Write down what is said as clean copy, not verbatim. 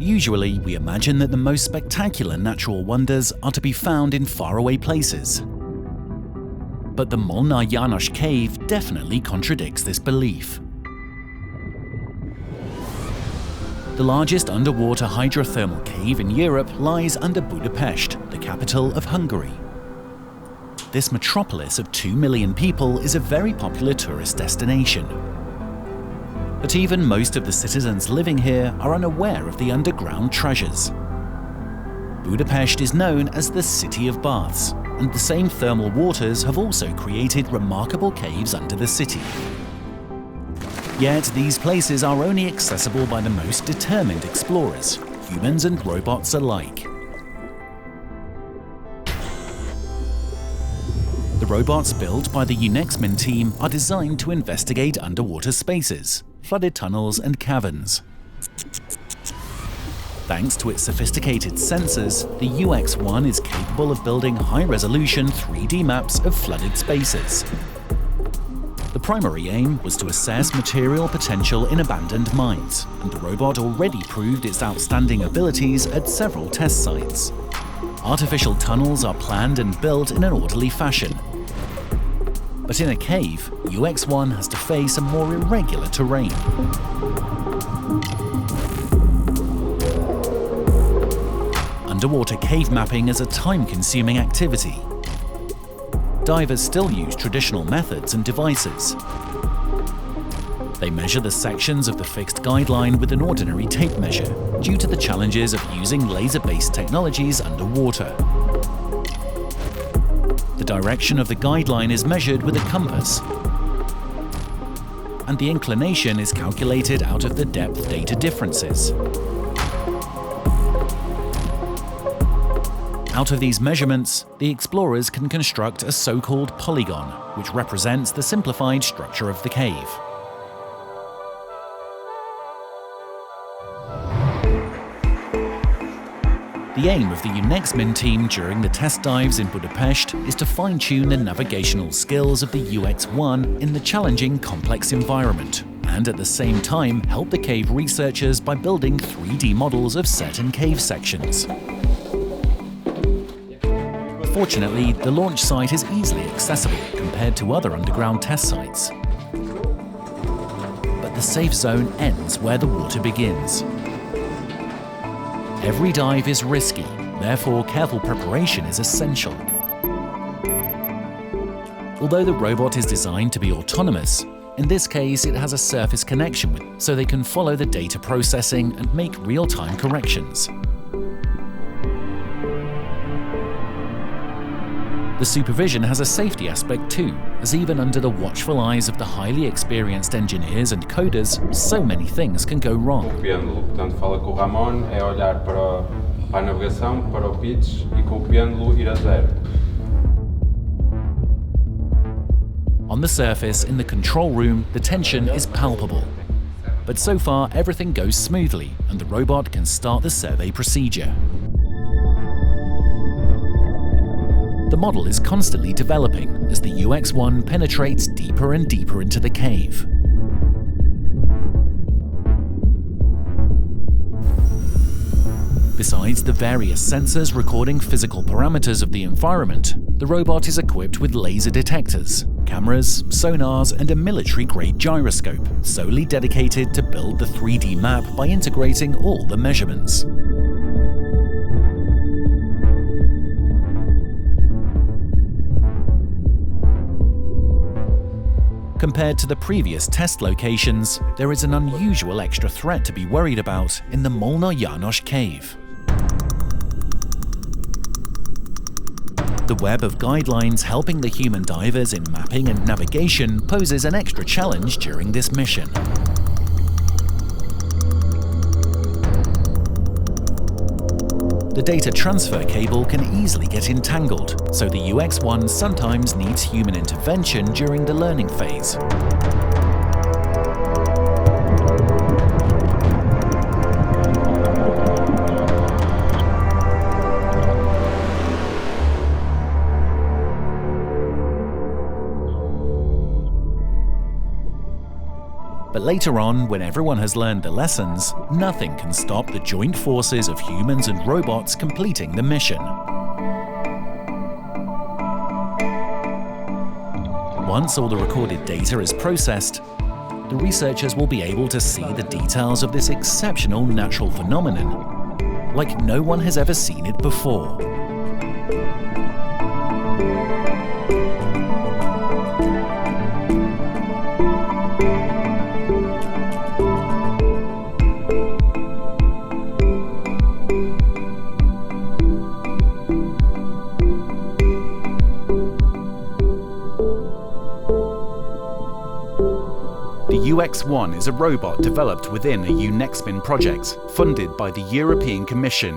Usually, we imagine that the most spectacular natural wonders are to be found in faraway places. But the Molnár János cave definitely contradicts this belief. The largest underwater hydrothermal cave in Europe lies under Budapest, the capital of Hungary. This metropolis of 2 million people is a very popular tourist destination. But even most of the citizens living here are unaware of the underground treasures. Budapest is known as the City of Baths, and the same thermal waters have also created remarkable caves under the city. Yet these places are only accessible by the most determined explorers, humans and robots alike. The robots built by the UNEXMIN team are designed to investigate underwater spaces, flooded tunnels and caverns. Thanks to its sophisticated sensors, the UX-1 is capable of building high-resolution 3D maps of flooded spaces. The primary aim was to assess material potential in abandoned mines, and the robot already proved its outstanding abilities at several test sites. Artificial tunnels are planned and built in an orderly fashion. But in a cave, UX-1 has to face a more irregular terrain. Underwater cave mapping is a time-consuming activity. Divers still use traditional methods and devices. They measure the sections of the fixed guideline with an ordinary tape measure, due to the challenges of using laser-based technologies underwater. The direction of the guideline is measured with a compass, and the inclination is calculated out of the depth data differences. Out of these measurements, the explorers can construct a so-called polygon, which represents the simplified structure of the cave. The aim of the UNEXMIN team during the test dives in Budapest is to fine-tune the navigational skills of the UX-1 in the challenging, complex environment, and at the same time help the cave researchers by building 3D models of certain cave sections. Fortunately, the launch site is easily accessible compared to other underground test sites. But the safe zone ends where the water begins. Every dive is risky, therefore careful preparation is essential. Although the robot is designed to be autonomous, in this case it has a surface connection so they can follow the data processing and make real-time corrections. The supervision has a safety aspect too, as even under the watchful eyes of the highly experienced engineers and coders, so many things can go wrong. Portanto, fala com o Ramon, é olhar para a navegação, para o pitch e com o pêndulo ir a zero. On the surface, in the control room, the tension is palpable. But so far, everything goes smoothly, and the robot can start the survey procedure. The model is constantly developing as the UX-1 penetrates deeper and deeper into the cave. Besides the various sensors recording physical parameters of the environment, the robot is equipped with laser detectors, cameras, sonars, and a military-grade gyroscope, solely dedicated to build the 3D map by integrating all the measurements. Compared to the previous test locations, there is an unusual extra threat to be worried about in the Molnár János cave. The web of guidelines helping the human divers in mapping and navigation poses an extra challenge during this mission. The data transfer cable can easily get entangled, so the UX-1 sometimes needs human intervention during the learning phase. But later on, when everyone has learned the lessons, nothing can stop the joint forces of humans and robots completing the mission. Once all the recorded data is processed, the researchers will be able to see the details of this exceptional natural phenomenon, like no one has ever seen it before. The UX-1 is a robot developed within a UNEXMIN project funded by the European Commission